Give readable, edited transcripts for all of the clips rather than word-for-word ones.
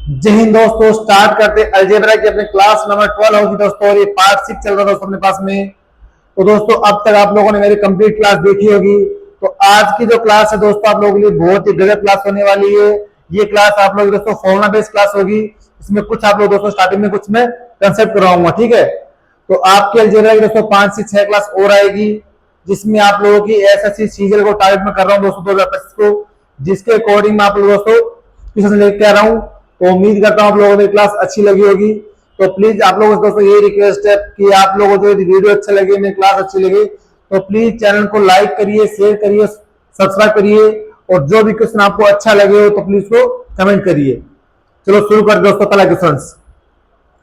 जय हिंद दोस्तों। स्टार्ट करते अलजेब्रा की अपने क्लास नंबर 12 होगी दोस्तों, और ये पार्ट 6 चल रहा था दोस्तों अपने पास में। तो दोस्तों अब तक आप लोगों ने मेरी कंप्लीट क्लास देखी होगी। तो आज की जो क्लास है दोस्तों आप लोगों के लिए बहुत ही गजब क्लास होने वाली है। ये क्लास आप लोग दोस्तों फॉर्मुला बेस्ड क्लास होगी। इसमें कुछ आप लोग दोस्तों स्टार्टिंग में कुछ मैं कंसेप्ट करवाऊंगा, ठीक है। तो आपके अलजेब्रा की दोस्तों 5 से 6 क्लास और आएगी, जिसमें आप लोगों की एसएससी सीजीएल को टारगेट में कर रहा हूँ दोस्तों 2025 को, जिसके अकॉर्डिंग मैं आप लोग दोस्तों क्वेश्चन लेके आ रहा हूँ। तो उम्मीद करता हूँ आप लोगों को क्लास अच्छी लगी होगी। तो प्लीज आप लोगों से दोस्तों यही रिक्वेस्ट है कि आप लोगों को यदि वीडियो अच्छा लगे, मेरी क्लास अच्छी लगे, तो प्लीज चैनल को लाइक करिए, शेयर करिए, सब्सक्राइब करिए, और जो भी क्वेश्चन आपको अच्छा लगे हो तो प्लीज को कमेंट करिए। चलो शुरू कर दोस्तों पहला क्वेश्चन।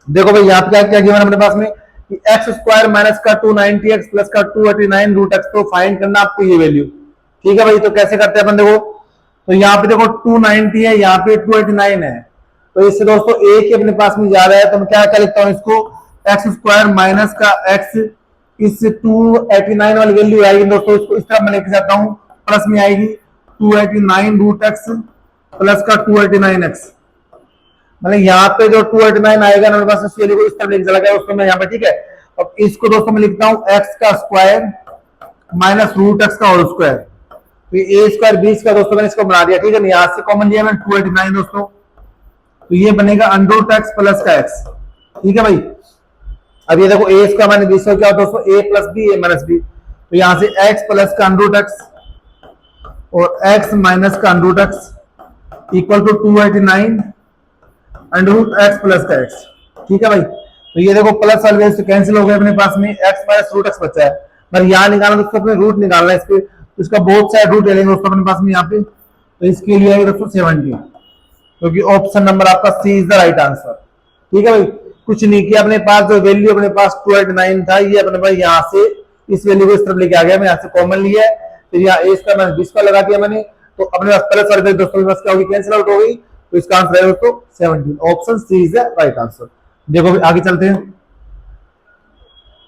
देखो भाई यहाँ पे क्या क्या गिवन है अपने पास में कि एक्स स्क्वायर माइनस का 290x प्लस का 289 रूट एक्स, तो फाइंड करना आपको ये वैल्यू, ठीक है भाई। तो कैसे करते हैं अपन, देखो तो यहाँ पे देखो 290 है, यहाँ पे 289 है, तो इससे दोस्तों एक ही अपने पास में जा रहा है। तो मैं क्या क्या लिखता हूँ इसको, एक्स स्क्वायर माइनस का एक्स, इस 289 वाली वैल्यू आएगी दोस्तों, इसको इस तरह मैं लेके जाता हूँ, प्लस में आएगी 289 रूट एक्स प्लस का 289x। मतलब यहाँ पे जो 289 आएगा ना मेरे पास, इस वैल्यू को इस तरह लेके चला गया उसको मैं यहाँ पे, ठीक है। अब इसको दोस्तों मैं लिखता हूँ एक्स का स्क्वायर माइनस रूट एक्स का होल स्क्वायर। तो ए स्क्वायर 20 का दोस्तों मैंने इसको बना दिया, ठीक है। यहाँ से कॉमन लिया मैंने 289 दोस्तों, तो ये बनेगा अंडर रूट एक्स प्लस का एक्स, ठीक है भाई। अब ये देखो ए स्क्वायर माइनस 20 क्या दोस्तों, a plus b a minus b, तो यहाँ से एक्स प्लस का अंडर रूट एक्स और एक्स माइनस का under root x equal to 289 under root x plus का एक्स, ठीक है भाई। तो ये देखो प्लस वाले से कैंसिल हो गए अपने पास में, एक्स माइनस रूट एक्स बचा है। पर यहाँ निकालना दोस्तों अपने रूट निकालना है इसके, तो इसका बोथ साइड रूट ले लेंगे दोस्तों अपने पास में यहाँ पे। तो इसके लिए आएगा दोस्तों 70, क्योंकि ऑप्शन नंबर आपका सी इज द राइट आंसर, ठीक है भाई। कुछ नहीं किया, अपने पास जो वैल्यू अपने पास 289 था, ये अपने पास यहाँ से इस वैल्यू को इस तरफ लेके आ गया, मैं यहाँ से कॉमन लिया है, फिर यहाँ ए स्क्वायर माइनस 20 का लगा दिया मैंने, तो अपने पास प्लस वाले दोस्तों के पास क्या होगी, कैंसिल आउट हो गई। तो इसका आंसर है दोस्तों 17, option C is the right answer. देखो आगे चलते हैं।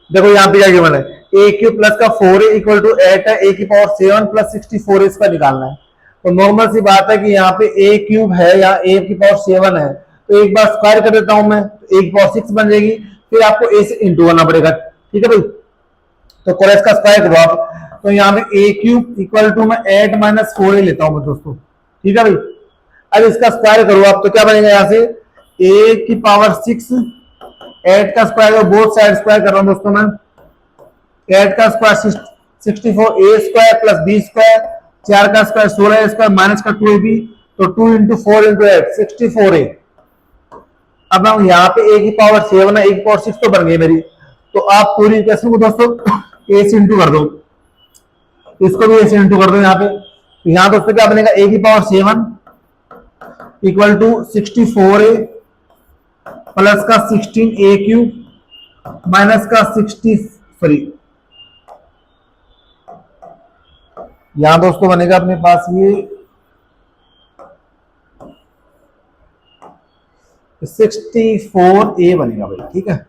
देखो यहाँ पे क्या गिवन है, ए क्यूब प्लस का 4a इक्वल टू 8 है, ए की पावर 7 प्लस 64 इसका निकालना है। तो नॉर्मल सी बात है कि यहाँ पे ए क्यूब है, यहाँ ए की पावर 7 है, तो एक बार स्क्वायर कर देता हूं मैं, तो ए की पावर 6 बन जाएगी, फिर आपको ए से इंटू करना पड़ेगा, ठीक है भाई। तो कोरेस का स्क्वायर करो आप, तो यहाँ पे ए क्यूब इक्वल टू मैं 8 माइनस 4 लेता हूं मैं दोस्तों, ठीक है भाई। अब इसका स्क्वायर करो आप, तो क्या बनेगा यहाँ से ए की पावर 6, 8 का स्क्वायर, बोथ साइड स्क्वायर कर रहा हूं दोस्तों मैं, 8 का स्क्वायर 64 ए स्क्वायर प्लस बी स्क्वायर, 4 का स्क्वायर 16 स्क्वायर माइनस का 2ab, तो 2 इंटू 4 इंटू 8 64a। अब हम यहाँ पे ए की पावर 7 है, ए की पावर 6 तो बन गई मेरी, तो आप पूरी क्वेश्चन को दोस्तों ए से इंटू कर दो, इसको भी ए से इंटू कर दो यहाँ पे। तो यहाँ दोस्तों क्या बनेगा, ए की power 7 equal to 64a plus का 16a क्यूब माइनस का 60, सॉरी यहां दोस्तों बनेगा अपने पास ये 64a बनेगा भाई, ठीक है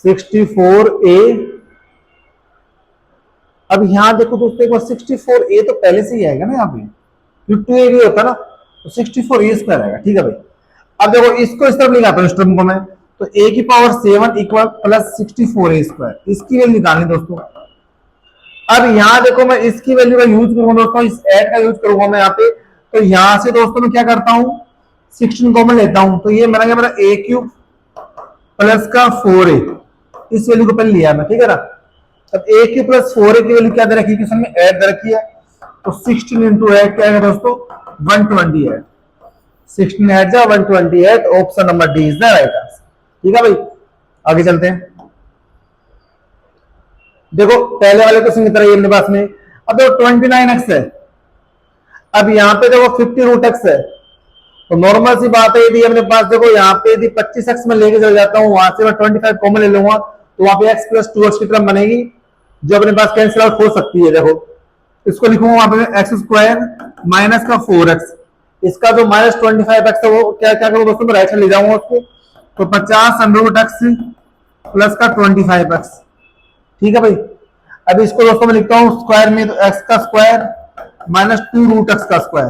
64a। अब यहां देखो दोस्तों एक बार 64a तो पहले से ही आएगा ना, यहाँ पे 2a भी होता ना, तो 64a स्क्वायर आएगा, ठीक है भाई। अब देखो इसको इस तरफ निकालता हूं, इस टर्म को मैं, तो a की power 7 equal plus 64a square, इसकी वैल्यू निकालनी दोस्तों। अब यहाँ देखो मैं इसकी वैल्यू का यूज करूंगा दोस्तों, इस ऐड का यूज करूंगा मैं यहाँ पे। तो यहां से दोस्तों मैं क्या करता हूँ, 16 कॉमन लेता हूं, तो ये बनेगा मेरा ए क्यूब प्लस का 4a, इस वैल्यू को पहले लिया मैं, ठीक है ना। अब ए क्यूब प्लस 4a की वैल्यू क्या दे रखी है क्वेश्चन में, 8 दे रखी है, तो 16 इंटू 8 क्या है दोस्तों 128, 16 8 जा 128, option number D is the right answer, ठीक है भाई। आगे चलते हैं। देखो पहले वाले क्वेश्चन की तरह ये अपने पास में, अब देखो 29x है, अब यहाँ पे देखो 50 रूट एक्स है, तो नॉर्मल सी बात है, यदि अपने पास देखो यहाँ पे यदि 25x में लेके चल जाता हूँ, वहां से मैं 25 कॉमन ले लूंगा, तो वहां पे x प्लस 2x की टर्म बनेगी, जो अपने पास कैंसिल आउट हो सकती है। देखो इसको लिखूंगा वहां पे एक्स स्क्वायर माइनस का 4x, इसका जो माइनस 25x है वो क्या क्या करूँ दोस्तों, मैं राइट साइड ले जाऊंगा उसको, तो 50 अंडर रूट एक्स प्लस का 25x, ठीक है भाई। अब इसको दोस्तों मैं लिखता हूं स्क्वायर में, तो एक्स का स्क्वायर माइनस 2 रूट एक्स का स्क्वायर,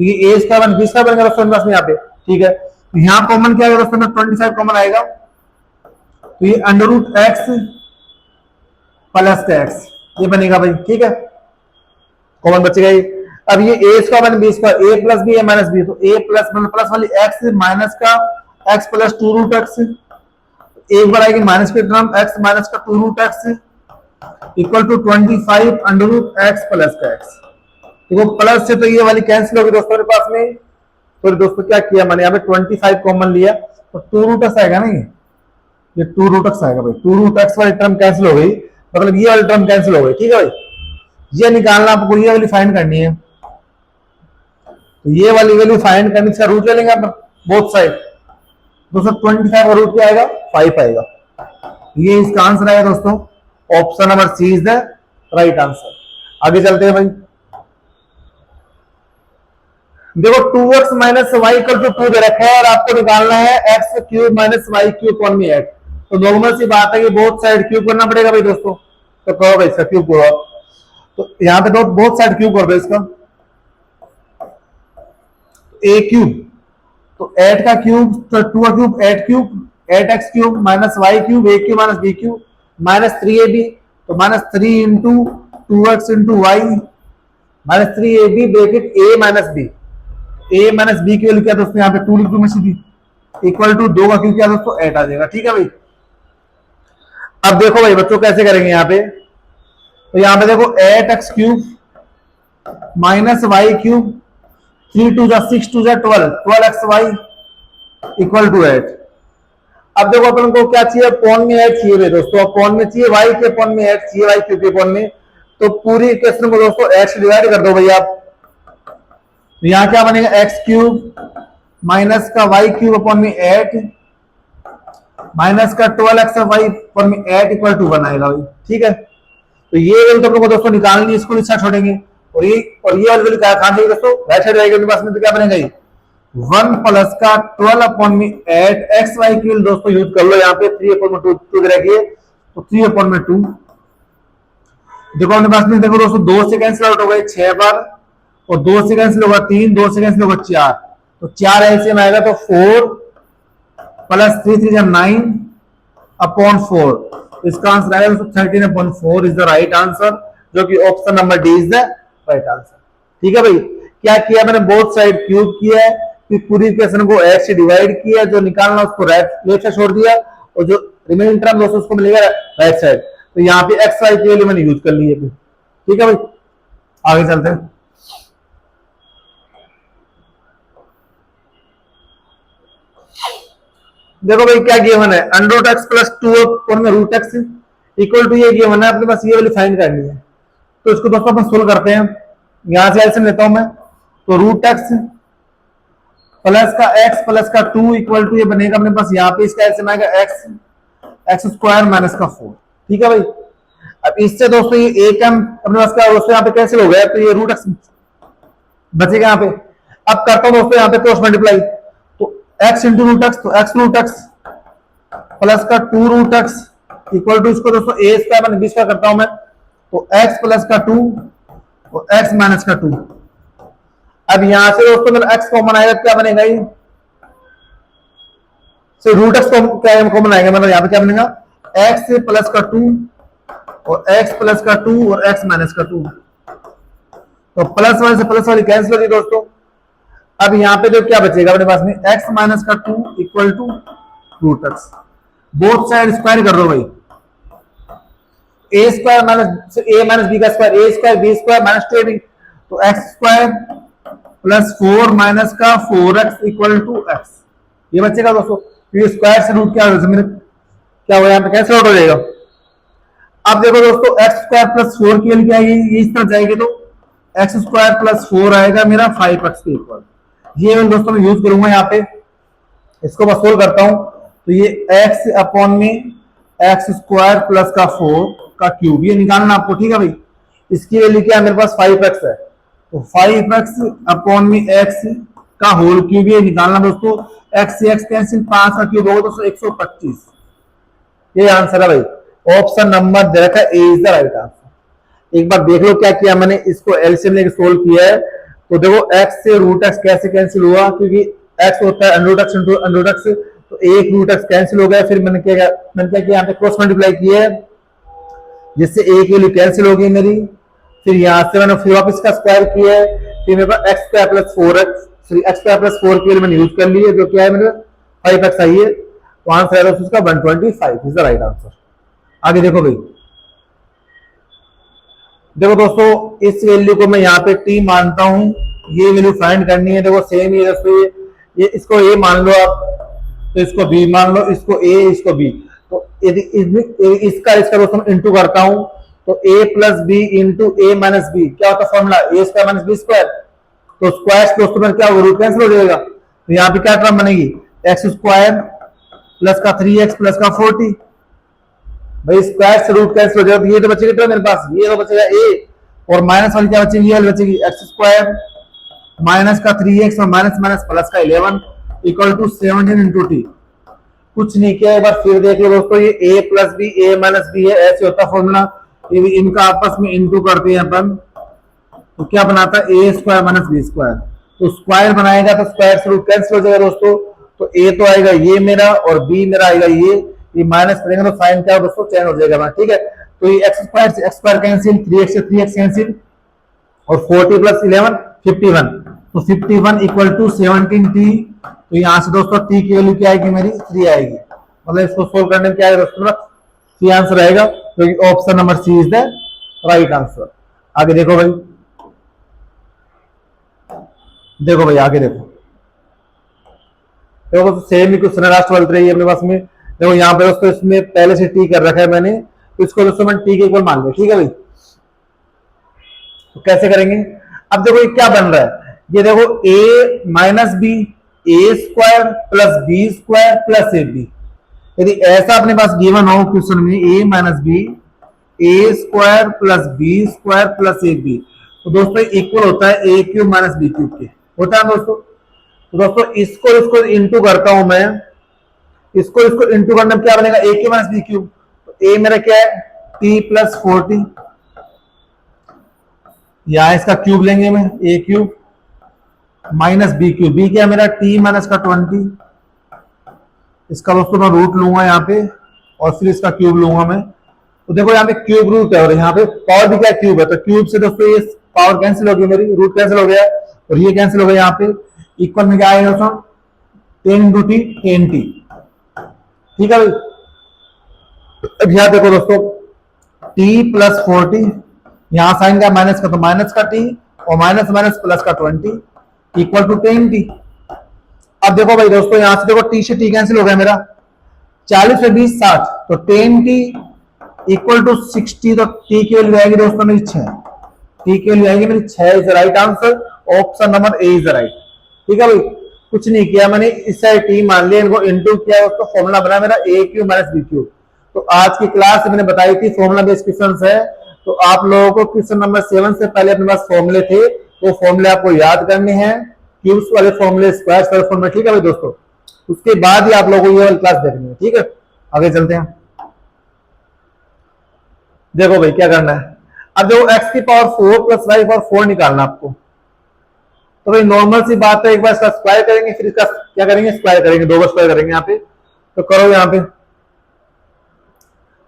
तो ये ए स्क्वायर बन बी स्क्वायर बनेगा दोस्तों मेरे पास में यहाँ पे, ठीक है। तो यहाँ कॉमन क्या आएगा दोस्तों में 25 कॉमन आएगा, तो ये अंडर रूट एक्स प्लस का एक्स ये बनेगा भाई, ठीक है, कॉमन बचेगा ये। अब ये ए स्क्वायर बन बी स्क्वायर, ए प्लस बी है माइनस बी, तो ए प्लस प्लस वाली एक्स माइनस का एक्स प्लस 2 रूट एक्स, एक बार आएगी माइनस की टर्म एक्स माइनस का 2 root x equal to 25 under root x plus का एक्स। देखो प्लस से तो ये वाली कैंसिल होगी दोस्तों मेरे पास में, तो दोस्तों क्या किया मैंने यहाँ पे 25 कॉमन लिया, तो 2 रूट एक्स आएगा ना, ये 2 रूट एक्स आएगा भाई, 2 रूट एक्स वाली टर्म कैंसिल हो गई, मतलब ये वाली टर्म कैंसिल हो गई, ठीक है भाई। ये निकालना आपको, ये वाली फाइंड करनी है, तो ये वाली वैल्यू फाइंड करने से रूट ले लेंगे आप बोथ साइड, दोस्तों 25 का रूट क्या आएगा 5 आएगा, ये इसका आंसर आएगा दोस्तों, option number C is the right answer. आगे चलते हैं भाई, देखो 2x minus y equal to 2 दे रखा है और आपको निकालना है x cube minus y cube कौन में 8, तो नॉर्मल सी बात है कि बोथ साइड क्यूब करना पड़ेगा भाई दोस्तों, तो कहो भाई इसका क्यूब करो, तो यहाँ पे तो बोथ साइड क्यूब कर दो इसका, ए क्यूब तो 8 का क्यूब, तो 2 का cube 8 cube, 8x cube minus y cube a cube minus b cube minus 3ab, तो minus 3 into 2x into y minus 3ab bracket a minus b, a minus b की value क्या दोस्तों यहाँ पे 2 लिख दूं मैं सीधी, इक्वल टू 2 का क्यूब क्या दोस्तों 8 आ जाएगा, ठीक है भाई। अब देखो भाई बच्चों कैसे करेंगे यहाँ पे, तो यहाँ पे देखो 8x cube minus y cube 3 2 जा 6 2 जा 12 12xy इक्वल टू 8। अब देखो अपन को क्या चाहिए, पॉन में 8 चाहिए भाई दोस्तों, अब पॉन में चाहिए y के पॉन में 8 चाहिए, y क्यूब के पॉन में, तो पूरी इक्वेशन को दोस्तों 8 से डिवाइड कर दो भाई आप, तो यहाँ क्या बनेगा एक्स क्यूब माइनस का वाई क्यूब अपॉन में 8 माइनस का 12xy अपॉन में 8 इक्वल टू 1 आएगा भाई, ठीक है। तो ये वैल्यू तो अपने को दोस्तों निकालनी है, इसको नीचे छोड़ेंगे, और ये वाली वैल्यू क्या कहां जाएगी दोस्तों राइट साइड जाएगी, पास में तो क्या बनेगा 1 प्लस का 12 अपॉन में 8 xy की वैल्यू दोस्तों यूज कर लो, यहाँ पे 3 अपॉन में 2 रखिए, तो 3 अपॉन में 2, देखो अपने पास में देखो दोस्तों 2 से कैंसिल आउट हो गए 6 बार, और 2 से कैंसिल होगा 3, 2 से कैंसिल होगा 4, तो 4 एलसीएम आएगा, तो 4 प्लस 3 3 9 अपॉन 4, इसका आंसर आएगा दोस्तों 13 upon 4 is the right answer, जो कि option number D is the right answer, ठीक है भाई। क्या किया मैंने, बोथ साइड क्यूब किया है, फिर पूरी इक्वेशन को 8 से डिवाइड किया, जो निकालना उसको लेफ्ट साइड छोड़ दिया, और जो रिमेनिंग टर्म दोस्तों उसको मिलेगा राइट साइड, तो यहाँ पे एक्स वाई की वैल्यू मैंने यूज कर ली है, ठीक है भाई। आगे चलते हैं, देखो भाई क्या गिवन है, अंडर रूट एक्स प्लस 2 और में रूट एक्स इक्वल टू ये गिवन है, अपने पास ये वाली फाइंड करनी है, तो इसको दोस्तों अपन सोल्व करते हैं, यहां से एलसीएम लेता हूं मैं, तो रूट एक्स प्लस का एक्स प्लस का 2 इक्वल टू ये बनेगा अपने पास, यहाँ पे इसका एलसीएम आएगा एक्स एक्स स्क्वायर माइनस का 4, ठीक है भाई। अब इससे दोस्तों ये एक अपने पास क्या दोस्तों यहाँ पे कैंसिल हो गया, तो ये रूट एक्स बचेगा यहाँ पे। अब करता हूं दोस्तों यहाँ पे क्रॉस मल्टीप्लाई, तो एक्स इंटू रूट एक्स, तो एक्स रूट एक्स प्लस का 2 रूट एक्स इक्वल टू इसको दोस्तों ए स्क्वायर माइनस बी स्क्वायर करता हूं मैं, तो एक्स प्लस का 2 और एक्स माइनस का 2। अब यहां से दोस्तों मेरा एक्स कॉमन आएगा, क्या बनेगा ये से रूट एक्स कॉमन आएगा, मतलब यहाँ पे क्या बनेगा एक्स प्लस का 2 और एक्स प्लस का 2 और एक्स माइनस का 2, तो प्लस वाले से प्लस वाली कैंसिल होगी दोस्तों। अब यहाँ पे जो क्या बचेगा अपने पास में एक्स माइनस का 2 equal to root x, both side square कर दो भाई, a square minus a minus b का square, a square b square minus 2ab, तो एक्स स्क्वायर प्लस 4 माइनस का 4x इक्वल टू एक्स, ये बचेगा दोस्तों, ये स्क्वायर से रूट क्या हो यहाँ पे कैसे आउट हो जाएगा। अब देखो दोस्तों एक्स स्क्वायर प्लस 4 की वैल्यू क्या आएगी, ये इस तरह जाएगी, तो एक्स स्क्वायर प्लस 4 आएगा मेरा 5x के इक्वल, ये मैं दोस्तों मैं यूज करूंगा यहाँ पे, इसको मैं सोल्व करता हूं, तो ये x अपॉन में एक्स स्क्वायर प्लस का 4 का क्यूब, ये निकालना आपको, ठीक है भाई। इसकी वैल्यू क्या है मेरे पास 5x है, तो 5x अपॉन में x का होल क्यूब, ये निकालना दोस्तों, x से x कैंसिल, 5 का क्यूब होगा दोस्तों 125, ये आंसर है भाई, ऑप्शन नंबर दे रखा है ए इज द राइट आंसर। एक बार देख लो क्या किया मैंने, इसको एलसीएम लेके सोल्व किया है, तो देखो x से रूट एक्स कैसे कैंसिल हुआ, क्योंकि x होता है under root x into under root x, तो एक रूट एक्स कैंसिल हो गया। फिर मैंने क्या किया यहाँ पे क्रॉस मल्टीप्लाई किया है, जिससे a की वैल्यू कैंसिल हो गई मेरी। फिर यहाँ से मैंने फिर वापस का स्क्वायर किया है, फिर मेरे पास x square plus 4x, x square plus 4 की वैल्यू मैंने यूज कर ली है, जो क्या है मेरा 5x आई है। तो आंसर है उसका 125 इज द राइट आंसर। आगे देखो भाई, देखो दोस्तों इस वैल्यू को मैं यहाँ पे t मानता हूं, ये वैल्यू फाइंड करनी है। देखो सेम ही है, ये इसको a मान लो आप, तो इसको b मान लो, इसको a इसको b। तो यदि इसका दोस्तों इंटू करता हूं, तो a plus b into a minus b क्या होता है formula, a square minus b square. तो स्क्वायर दोस्तों में क्या होगा, रूट कैंसिल हो जाएगा। तो यहाँ पे क्या टर्म बनेगी, एक्स स्क्वायर प्लस का 3x प्लस का 40। भाई स्क्वायर से रूट कैंसिल हो जाएगा, तो ये तो बचेगा टर्म मेरे पास, ये तो बचेगा a, और माइनस वाली क्या बचेगी, ये बचेगी एक्स स्क्वायर माइनस का 3x और माइनस माइनस प्लस का 11 इक्वल टू 17 इंटू टी। कुछ नहीं किया, एक बार फिर देख लो दोस्तों, ये a plus b a minus b है, ऐसे होता है फॉर्मूला। ये इनका आपस में इंटू करते हैं अपन, तो क्या बनाता है a square minus b square. तो स्क्वायर बनाएगा तो स्क्वायर से रूट कैंसिल हो जाएगा दोस्तों। तो a तो आएगा ये मेरा, और b मेरा आएगा ये माइनस करेंगे तो साइन क्या दोस्तों चेंज हो जाएगा, ठीक है। तो ये एक्स स्क्वायर से एक्स स्क्वायर कैंसिल, 3x से 3x कैंसिल, और 40 प्लस 11 51। तो 51 इक्वल टू 17t। तो यहाँ से दोस्तों t की वैल्यू क्या आएगी मेरी 3 आएगी, मतलब इसको सोल्व करने में क्या आएगा दोस्तों सी आंसर आएगा। तो option number C is the right answer. आगे देखो भाई, देखो भाई आगे देखो, देखो तो सेम ही क्वेश्चन है, लास्ट वाला रही है अपने पास में। देखो यहाँ पे दोस्तों इसमें पहले से टी कर रखा है मैंने, तो इसको दोस्तों मैंने टी के इक्वल मान लिया, ठीक है भाई। तो कैसे करेंगे, अब देखो ये क्या बन रहा है, ये देखो a minus b a square plus b square plus a b. यदि ऐसा अपने पास गिवन हो क्वेश्चन में a minus b a square plus b square plus a b, तो दोस्तों इक्वल होता है a cube minus b cube के, होता है दोस्तों। तो दोस्तों इसको इंटू करता हूं मैं, इसको इंटू करने में क्या बनेगा a cube minus b cube. तो a मेरा क्या है t प्लस 40, यहां इसका क्यूब लेंगे में a cube minus b cube, b क्या है मेरा t माइनस का 20, इसका दोस्तों मैं रूट लूंगा यहाँ पे, और फिर इसका क्यूब लूंगा मैं। तो देखो यहाँ पे क्यूब रूट है, और यहाँ पे पावर भी क्या क्यूब है, तो क्यूब से दोस्तों ये पावर कैंसिल हो गई मेरी, रूट कैंसिल हो गया, और ये कैंसिल हो गया। यहाँ पे इक्वल में क्या आएगा दोस्तों 10 इंटू टी 10t, ठीक है भाई। अब यहाँ देखो दोस्तों t प्लस 40, यहाँ साइन का माइनस का, तो माइनस का t और माइनस माइनस प्लस का 20 इक्वल टू 10t। अब देखो भाई दोस्तों यहां से देखो t से t कैंसिल हो गया मेरा, 40 से 20 60, तो 10t इक्वल टू 60। तो t की वैल्यू आएगी दोस्तों मेरी 6, t की वैल्यू आएगी मेरी 6 is the right answer, option number A is the right, ठीक है भाई। कुछ नहीं किया मैंने, इस साइड t मान लिया, इनको इंटू किया, उसका फॉर्मूला बना मेरा a cube minus b cube. तो आज की क्लास मैंने बताई थी फॉर्मूला बेस्ड क्वेश्चन है, तो आप लोगों को क्वेश्चन नंबर 7 से पहले अपने पास फॉर्मूले थे, वो फॉर्मूले आपको याद करने हैं, क्यूब्स वाले फॉर्मूले, स्क्वायर्स वाले फॉर्मूले, ठीक है भाई दोस्तों। उसके बाद ही आप लोगों को ये वाली क्लास देखनी है, ठीक है। आगे चलते हैं, देखो भाई क्या करना है। अब देखो x की पावर 4 प्लस y पावर 4 निकालना आपको। तो भाई नॉर्मल सी बात है, एक बार इसका स्क्वायर करेंगे, फिर इसका क्या करेंगे स्क्वायर करेंगे, दो बार स्क्वायर करेंगे यहाँ पे। तो करो यहाँ पे,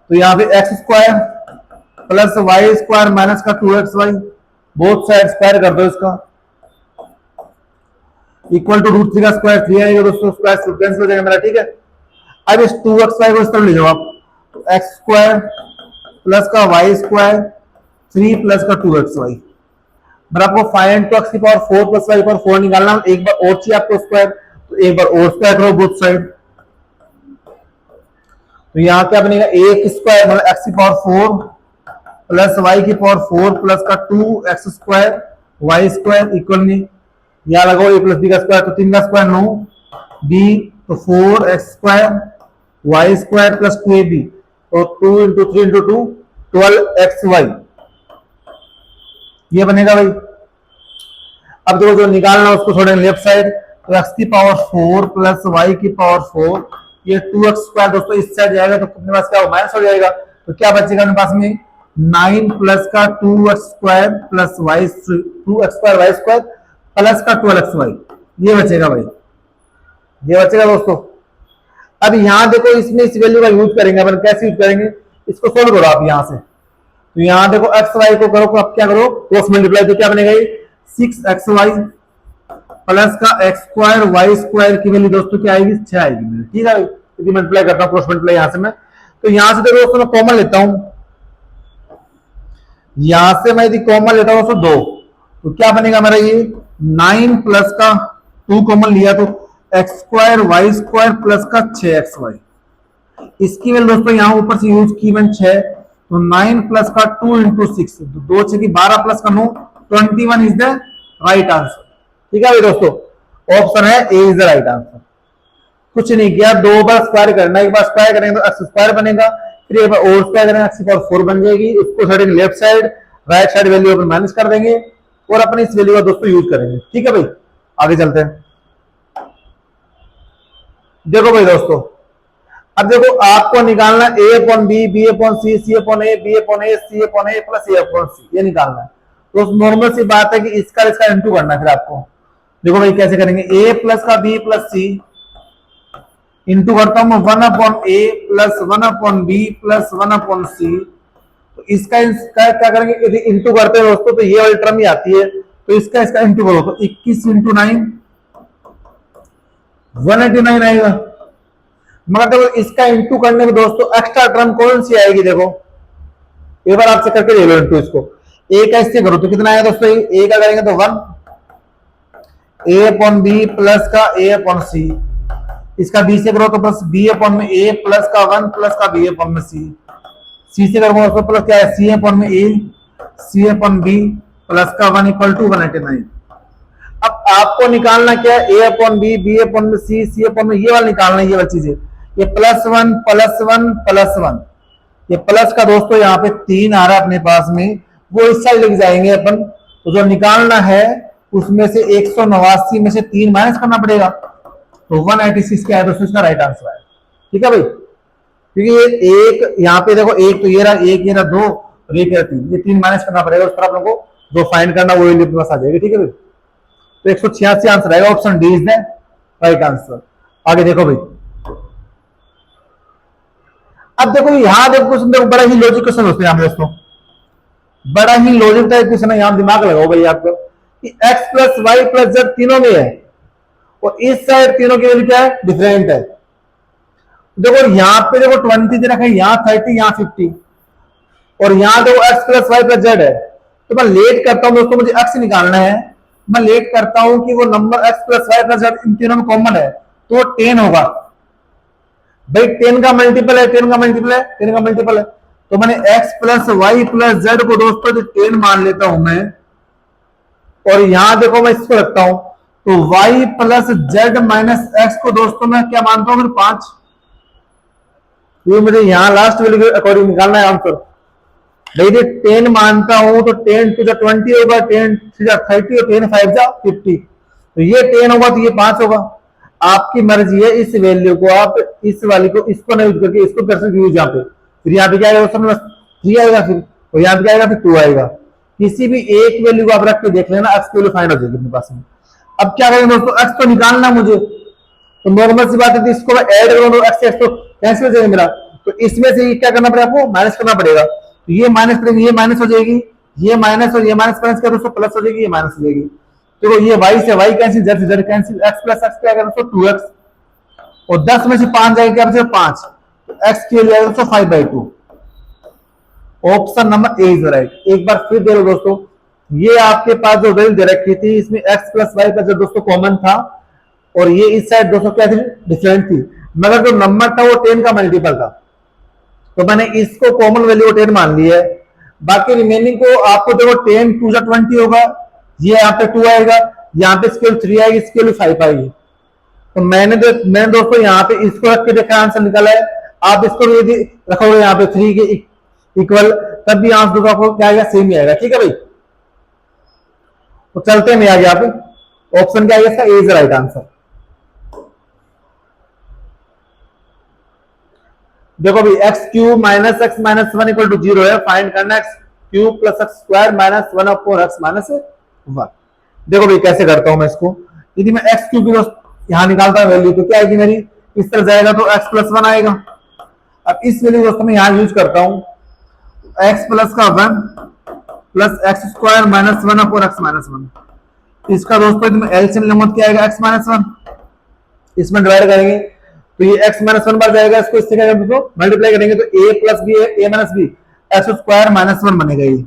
तो यहाँ पे x square plus y square minus का 2xy, बोथ साइड स्क्वायर कर दो इसका, इक्वल टू रूट 3 का स्क्वायर 3 आएगा दोस्तों, स्क्वायर कैंसिल हो जाएगा मेरा, ठीक है। अब इस 2xy को इस तरफ ले जाओ आप, तो एक्स स्क्वायर प्लस का वाई स्क्वायर 3 प्लस का 2xy, बराबर आपको फाइंड टू एक्स की पावर 4 प्लस वाई पावर 4 निकालना। एक बार और चाहिए आपको स्क्वायर, तो एक बार और स्क्वायर करो बोथ साइड। तो यहाँ क्या बनेगा एक स्क्वायर मतलब एक्स की पावर 4 प्लस वाई की पावर 4 प्लस का 2x square y square equal नहीं, यहाँ लगाओ a प्लस बी का स्क्वायर, तो 3 का स्क्वायर 9 b, तो 4x square y square plus 2ab, तो 2 इंटू 3 इंटू 2 12xy, ये बनेगा भाई। अब देखो जो निकालना उसको थोड़े लेफ्ट साइड, तो x की पावर 4 प्लस वाई की पावर 4, ये 2x स्क्वायर दोस्तों इस साइड जाएगा, तो अपने पास क्या हो माइनस हो जाएगा, तो क्या बचेगा अपने पास में 9 प्लस का 2x square plus y 2x square y square, plus का 12xy, ये बचेगा भाई, ये बचेगा दोस्तों। अब यहां देखो इसमें इस वैल्यू का यूज करेंगे अपन, कैसे यूज करेंगे, इसको सोल्व करो आप यहां से। तो यहां देखो एक्स वाई को करो, अब क्या करो क्रॉस मल्टीप्लाई, तो क्या बनेगा ये 6xy प्लस का एक्स स्क्वायर वाई स्क्वायर की वैल्यू दोस्तों क्या आएगी 6 आएगी, ठीक है भाई। यदि मल्टीप्लाई करता हूं क्रॉस मल्टीप्लाई यहां से मैं, तो यहां से देखो दोस्तों मैं कॉमन लेता हूं, यहां से मैं यदि कॉमन लेता हूं दोस्तों 2, तो क्या बनेगा मेरा ये 9 प्लस का 2 कॉमन लिया तो x square y square plus का 6xy। इसकी वैल्यू दोस्तों यहां ऊपर से यूज की मैंने 6, तो 9 प्लस का 2 इंटू 6, 2 6 की 12 प्लस का 9, 21 इज द राइट आंसर। ठीक है भाई दोस्तों, ऑप्शन है ए इज द राइट आंसर। कुछ नहीं किया, 2 बार स्क्वायर करना, एक बार स्क्वायर करेंगे तो एक्स स्क्वायर बनेगा, फिर एक बार और स्क्वायर करेंगे एक्स पावर 4 बन जाएगी, उसको side left side right side value अपन माइनस कर देंगे और अपने इस वैल्यू का दोस्तों यूज करेंगे। ठीक है भाई, आगे चलते हैं। देखो भाई दोस्तों, अब देखो आपको निकालना ए upon B, B upon C, C upon A, B upon A, C upon a plus A upon सी, ये निकालना है। तो नॉर्मल सी बात है कि इसका इंटू करना है फिर आपको। देखो भाई कैसे करेंगे, ए प्लस का बी प्लस सी इंटू करता हूं मैं 1 upon a plus 1 upon b plus 1 upon c. तो इसका क्या करेंगे, यदि इंटू करते हैं दोस्तों तो ये वाली टर्म ही आती है, तो इसका इंटू करो तो 21 इंटू 9 189 आएगा। मगर देखो इसका इंटू करने में दोस्तों एक्स्ट्रा टर्म कौन सी आएगी, देखो एक बार आपसे करके ले लो इंटू इसको। ए का इससे करो तो कितना आएगा दोस्तों, ए का करेंगे तो 1 ए अपॉन बी प्लस का ए अपॉन सी, इसका बी से करो तो प्लस बी अपॉन में ए प्लस का 1 प्लस का बी अपॉन में सी, सी से करो तो प्लस क्या है सी अपॉन में ए सी अपॉन बी प्लस का 1 इक्वल टू 189। अब आपको निकालना क्या है, ए अपॉन बी, बी अपॉन में सी, सी अपॉन में ये वाला निकालना है, ये वाली चीजें, ये +1 +1 +1, ये प्लस का दोस्तों यहाँ पे 3 आ रहा है अपने पास में, वो इस साइड लेके जाएंगे अपन। तो जो निकालना है उसमें से 189 में से 3 माइनस करना पड़ेगा, तो 186 क्या है दोस्तों इसका राइट आंसर है। ठीक है भाई, क्योंकि ये एक यहाँ पे देखो, एक तो ये रहा, एक ये रहा 2 और एक ये 3, ये 3 माइनस करना पड़ेगा, उस तरह आप लोगों को जो फाइंड करना वो वैल्यू पास आ जाएगी। ठीक है भाई, तो 186 आंसर आएगा, option D is the right answer. आगे देखो भाई, अब देखो यहां देखो क्वेश्चन, देखो बड़ा ही लॉजिक क्वेश्चन होते हैं यहाँ पे दोस्तों, बड़ा ही लॉजिक टाइप क्वेश्चन है। यहां दिमाग लगाओ भाई आपको कि x plus y plus z तीनों में है और इस साइड तीनों की वैल्यू क्या है, डिफरेंट है। देखो यहाँ पे देखो 20 दे रखा है, यहाँ 30, यहाँ 50 और यहाँ देखो x plus y plus z है। तो मैं लेट करता हूं दोस्तों, मुझे x निकालना है, मैं लेट करता हूं कि वो number x plus y plus z इन तीनों में कॉमन है, तो 10 होगा भाई, 10 का मल्टीपल है, 10 का मल्टीपल है, 10 का मल्टीपल है। तो मैंने x plus y plus z को दोस्तों 10 मान लेता हूं मैं, और यहां देखो मैं इसको रखता हूं, तो y plus Z minus x को दोस्तों मैं क्या मानता हूं, 5। ये मुझे यहां लास्ट वैल्यू के अकॉर्डिंग निकालना है आंसर। भाई 10 मानता हूं तो 10 टू द 20 होगा, 10 टू द 30 और 10 5 जा 50, तो ये 10 होगा तो ये 5 होगा। आपकी मर्जी है, इस वैल्यू को आप इस वाली को इसको नहीं यूज करके इसको कर सकते यूज यहाँ पे, फिर यहाँ पे क्या आएगा दोस्तों 3 आएगा, फिर यहाँ पे क्या आएगा, फिर 2 आएगा। किसी भी एक वैल्यू को आप रख के देख लेना, एक्स की वैल्यू फाइंड हो जाएगी अपने पास में। अब क्या करेंगे दोस्तों, एक्स तो निकालना मुझे, तो नॉर्मल सी बात है, इसको मैं ऐड करूँ तो एक्स तो कैंसिल हो जाएगा मेरा, तो इसमें से क्या करना पड़ेगा आपको, माइनस करना पड़ेगा। तो ये माइनस करेंगे, ये माइनस हो जाएगी, ये माइनस और ये माइनस कर दोस्तों प्लस हो जाएगी, ये माइनस हो जाएगी। तो ये y से y कैंसिल, z से z cancel, x plus x क्या आएगा दोस्तों 2x, और 10 में से 5 जाएगा क्या बचेगा 5, तो x की वैल्यू आएगा दोस्तों 5/2। Option number A is right. एक बार फिर दे लो दोस्तों, ये आपके पास जो वैल्यू दे रखी थी इसमें x प्लस वाई प्लस दोस्तों कॉमन था, और ये इस साइड दोस्तों क्या थी, डिफरेंट थी, मगर जो नंबर था वो 10 का मल्टीपल था, तो मैंने इसको कॉमन वैल्यू 10 मान लिया है। बाकी रिमेनिंग को आपको देखो 10 टू 20 होगा, ये यहाँ पे 2 आएगा, यहाँ पे स्केल 3 आएगी, स्केल 5 आएगी। तो मैंने दोस्तों यहाँ पे इसको रख के देखा आंसर निकाला है। आप इसको यदि रखोगे यहाँ पे 3 के इक्वल, तब भी आंसर आपको क्या आएगा, सेम ही आएगा। ठीक है भाई, तो चलते हैं आगे। यहाँ पे ऑप्शन क्या आएगा इसका, ए इज राइट आंसर। देखो भाई x cube minus x minus 1 equal to 0 है, फाइंड करना x cube plus x square minus 1 upon x minus 1। देखो भाई कैसे करता हूं मैं इसको। यदि मैं एक्स क्यूब की यहां निकालता हूं वैल्यू, तो क्या आएगी मेरी, इस तरह जाएगा तो एक्स प्लस वन आएगा। अब इस वैल्यू दोस्तों मैं यहां यूज करता हूं, एक्स प्लस का one plus x square minus one upon x minus one. इसका दोस्तों एलसीएम लूंगा क्या आएगा, एक्स माइनस वन। इसमें डिवाइड करेंगे तो ये एक्स माइनस वन बार जाएगा, इसको इससे क्या करेंगे तो मल्टीप्लाई करेंगे तो a plus b a minus b x square minus one बनेगा ये।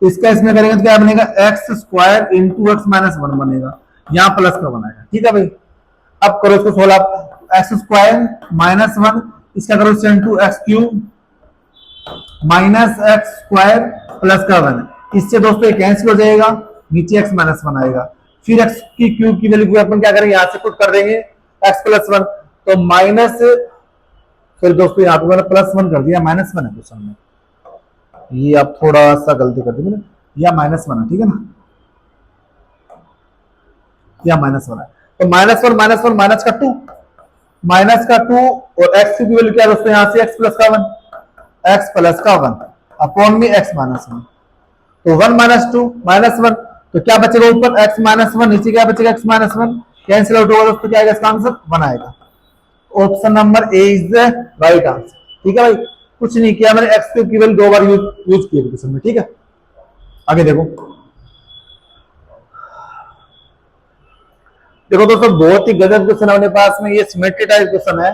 इसका इसमें करेंगे तो क्या बनेगा, x square into x minus one बनेगा, यहाँ प्लस का बनाएगा। ठीक है भाई, अब करो इसको सोल्व आप, एक्स स्क्वायर माइनस वन, इसका करो into x cube minus x square plus का वन। इससे दोस्तों ये कैंसिल हो जाएगा, नीचे एक्स माइनस वन आएगा। फिर एक्स की क्यूब की वैल्यू को अपन क्या करेंगे, यहां से पुट कर देंगे एक्स प्लस वन, तो माइनस, फिर दोस्तों यहाँ पे मैंने प्लस वन कर दिया, माइनस वन है क्वेश्चन में, ये आप थोड़ा सा गलती कर दी मैंने, या माइनस वन है, ठीक है ना, या माइनस वन है। तो minus one minus one minus का टू, माइनस का टू, और एक्स की वैल्यू क्या है दोस्तों, यहां से एक्स प्लस का वन, एक्स प्लस का वन अपॉन में एक्स माइनस वन, तो one minus two minus one, तो क्या बचेगा ऊपर एक्स माइनस वन, नीचे क्या बचेगा x minus one, cancel out होगा दोस्तों, क्या आएगा इसका आंसर वन आएगा। Option number A is the right answer. ठीक है भाई, कुछ नहीं किया मैंने, एक्स क्यूब की वैल्यू दो बार यूज किया क्वेश्चन में। ठीक है, आगे देखो। देखो दोस्तों बहुत ही गजब क्वेश्चन है अपने पास में, ये सिमेट्री टाइप क्वेश्चन है।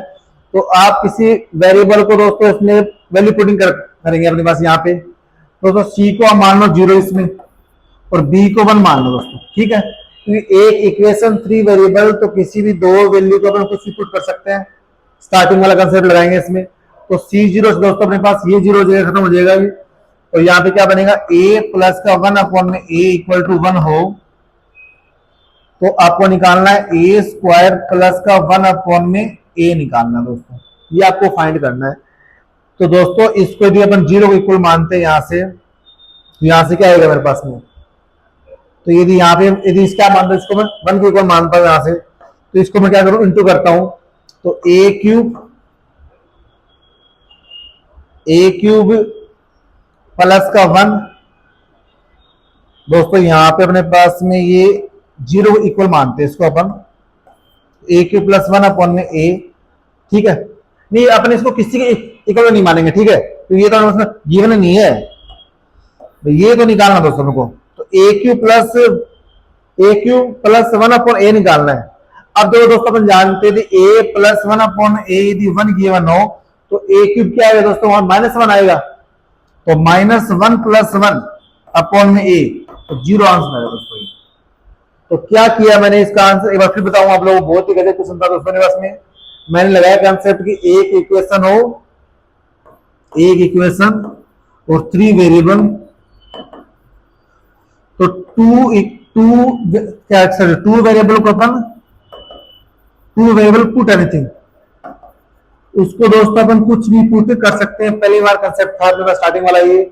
तो आप किसी वेरिएबल को दोस्तों इसमें वैल्यू पुटिंग करेंगे अपने पास यहाँ पे, दोस्तों सी को आप मान लो जीरो इसमें, और बी को वन मान लो दोस्तों। ठीक है, एक इक्वेशन थ्री वेरिएबल, तो किसी भी दो वैल्यू को अपन कुछ भी पुट कर सकते हैं। स्टार्टिंग वाला कंसेप्ट लगाएंगे इसमें, तो सी जीरो दोस्तों अपने पास ये जीरो हो जाएगा, खत्म हो जाएगा। तो यहाँ पे क्या बनेगा, ए प्लस का वन अपॉन में ए इक्वल टू वन हो, तो आपको निकालना है ए स्क्वायर प्लस का वन अपॉन में ए निकालना दोस्तों, ये आपको फाइंड करना है। तो दोस्तों इसको भी अपन जीरो को इक्वल मानते हैं यहां से, तो यहां से क्या आएगा मेरे पास में, तो यदि यहाँ पे यदि इसका मानता हूं, इसको मैं वन को इक्वल मानता हूं यहां से, तो इसको मैं क्या करूं, इंटू करता हूं, तो ए क्यूब प्लस का वन, दोस्तों यहाँ पे अपने पास में ये जीरो इक्वल मानते हैं इसको अपन, ए क्यूब प्लस वन अपॉन में ए। ठीक है, नहीं अपन इसको किसी के इक्वल नहीं मानेंगे, ठीक है, तो ये तो गिवन नहीं है, तो ये तो निकालना दोस्तों को, तो ए क्यूब प्लस वन अपॉन ए निकालना है। अब देखो दोस्तों अपन जानते थे ए प्लस वन अपॉन ए यदि वन गिवन हो, तो ए क्यूब क्या आएगा दोस्तों, वहां माइनस वन आएगा, तो minus one plus one upon में ए, तो जीरो आंसर आएगा दोस्तों। तो क्या किया मैंने इसका आंसर एक बार फिर बताऊं आप लोगों को, बहुत ही गजब क्वेश्चन था दोस्तों मेरे पास में। मैंने लगाया कॉन्सेप्ट कि एक इक्वेशन हो, एक इक्वेशन और थ्री वेरिएबल, तो टू वेरिएबल को अपन टू वेरिएबल पुट एनीथिंग, उसको दोस्तों अपन कुछ भी पुट कर सकते हैं। पहली बार कंसेप्ट था मेरा स्टार्टिंग वाला ये,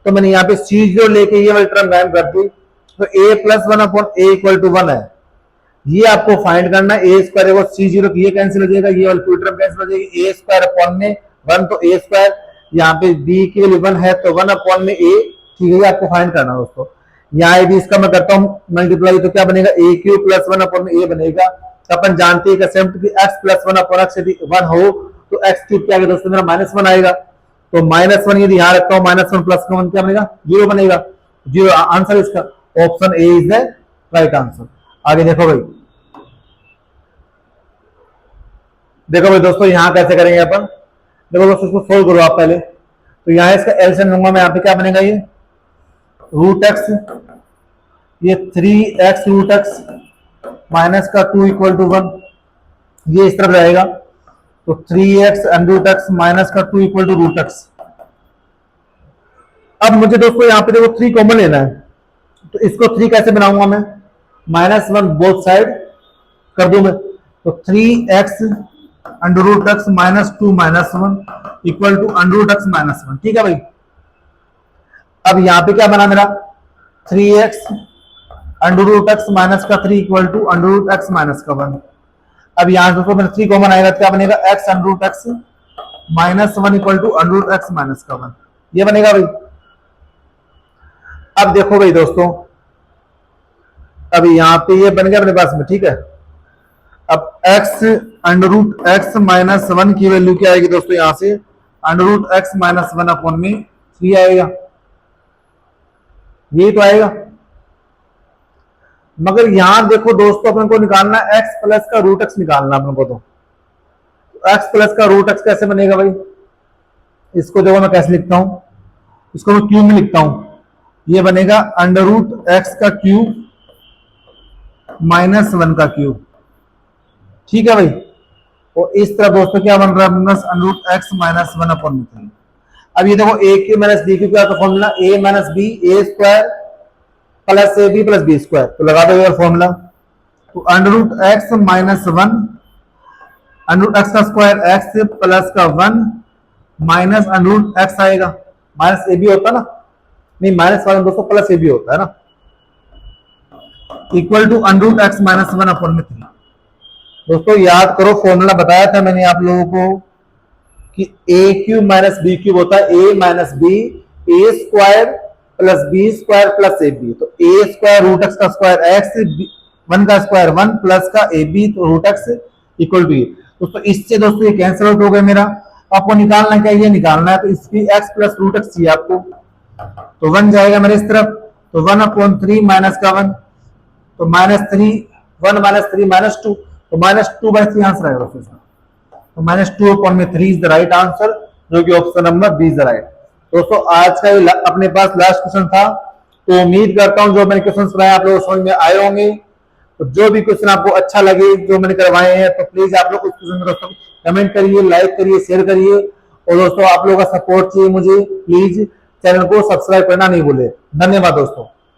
तो मैंने यहाँ पे सी जीरो लेके ये वाली टर्म गायब कर दी, तो a plus one upon a equal to one है, ये आपको फाइंड करना है। ए स्क्वायर है सी जीरो, ये कैंसिल हो जाएगा, ये वाली पूरी टर्म कैंसिल हो जाएगी, ए स्क्वायर अपॉन में वन, तो ए स्क्वायर, यहाँ पे बी की वैल्यू वन है तो वन अपॉन में ए। ठीक है, आपको फाइंड करना दोस्तों। यहाँ यदि इसका मैं करता हूँ मल्टीप्लाई, तो क्या बनेगा, ए क्यू प्लस वन अपॉन में ए बनेगा। तो अपन जानते हैं कि x plus one upon x यदि वन हो, तो एक्स क्यूब क्या आएगा दोस्तों, मेरा माइनस वन आएगा, तो माइनस वन यदि यहाँ रखता हूँ, माइनस वन प्लस वन क्या बनेगा, जीरो बनेगा, जीरो आंसर इसका option A is the right answer. आगे देखो भाई, देखो भाई दोस्तों यहाँ कैसे करेंगे अपन, देखो दोस्तों इसको सोल्व करो आप पहले, तो यहाँ इसका एलसीएम लूंगा मैं, यहाँ पे क्या बनेगा, ये रूट एक्स, ये 3x रूट एक्स माइनस का 2 इक्वल टू 1, ये इस तरफ रहेगा, तो 3x under root x minus का 2 इक्वल टू रूट एक्स। अब मुझे दोस्तों यहाँ पे देखो 3 कॉमन लेना है, तो इसको 3 कैसे बनाऊंगा मैं, माइनस वन बोथ साइड कर दूं मैं, तो 3x under root x minus 2 minus one equal to under root x minus one. ठीक है भाई, अब यहाँ पे क्या बना मेरा, 3x under root x minus का 3 equal to under root x minus का 1। अब यहाँ दोस्तों मेरा 3 कॉमन आएगा, क्या बनेगा, x under root x minus 1 equal to under root x minus का 1, ये बनेगा भाई। अब देखो भाई दोस्तों, अभी यहाँ पे ये बन गया अपने पास में, ठीक है। अब x under root x minus one की वैल्यू क्या आएगी दोस्तों, यहां से under root x minus one upon में 3 आएगा, ये तो आएगा। मगर यहां देखो दोस्तों अपन को निकालना है x प्लस का रूट एक्स निकालना अपन को, तो x प्लस का रूट एक्स कैसे बनेगा भाई, इसको देखो मैं कैसे लिखता हूं, इसको मैं क्यूब में लिखता हूं, ये बनेगा अंडर रूट एक्स का क्यूब माइनस वन का क्यूब, ठीक है भाई। और इस तरह दोस्तों क्या बन रहा है, under root x minus one upon में 3। अब ये देखो a cube minus b cube का formula a minus b a square plus a b plus b square, तो लगा दो फॉर्मूला। तो under root x minus one, under root x का स्क्वायर एक्स प्लस का one minus under root x आएगा, minus a b होता ना, नहीं माइनस वाले दोस्तों प्लस ए बी होता है ना, equal to under root x minus one upon में 3। दोस्तों याद करो फॉर्मूला बताया था मैंने आप लोगों को कि a cube minus b cube होता है a minus b a square plus b square plus a b, तो ए स्क्वायर रूट एक्स का स्क्वायर एक्स, वन का स्क्वायर वन प्लस का ए बी तो root x equal to a. दोस्तों इससे दोस्तों ये कैंसिल आउट हो गया मेरा, आपको निकालना क्या, ये निकालना है, तो इसकी एक्स प्लस रूट एक्स चाहिए आपको, तो वन जाएगा मेरे इस तरफ, तो वन अपॉन 3 माइनस का वन, तो माइनस 3 वन माइनस 3 माइनस 2, तो माइनस 2/3 आंसर आएगा दोस्तों, तो माइनस 2 अपॉन में 3 इज द राइट आंसर, जो कि option number B is the right. दोस्तों आज का ये अपने पास लास्ट क्वेश्चन था, तो उम्मीद करता हूं जो मैंने क्वेश्चन कराए आप लोगों को समझ में आए होंगे। तो जो भी क्वेश्चन आपको अच्छा लगे जो मैंने करवाए हैं, तो प्लीज आप लोग उस क्वेश्चन में दोस्तों कमेंट करिए, लाइक करिए, शेयर करिए, और दोस्तों आप लोगों का सपोर्ट चाहिए मुझे, प्लीज चैनल को सब्सक्राइब करना नहीं भूले। धन्यवाद दोस्तों।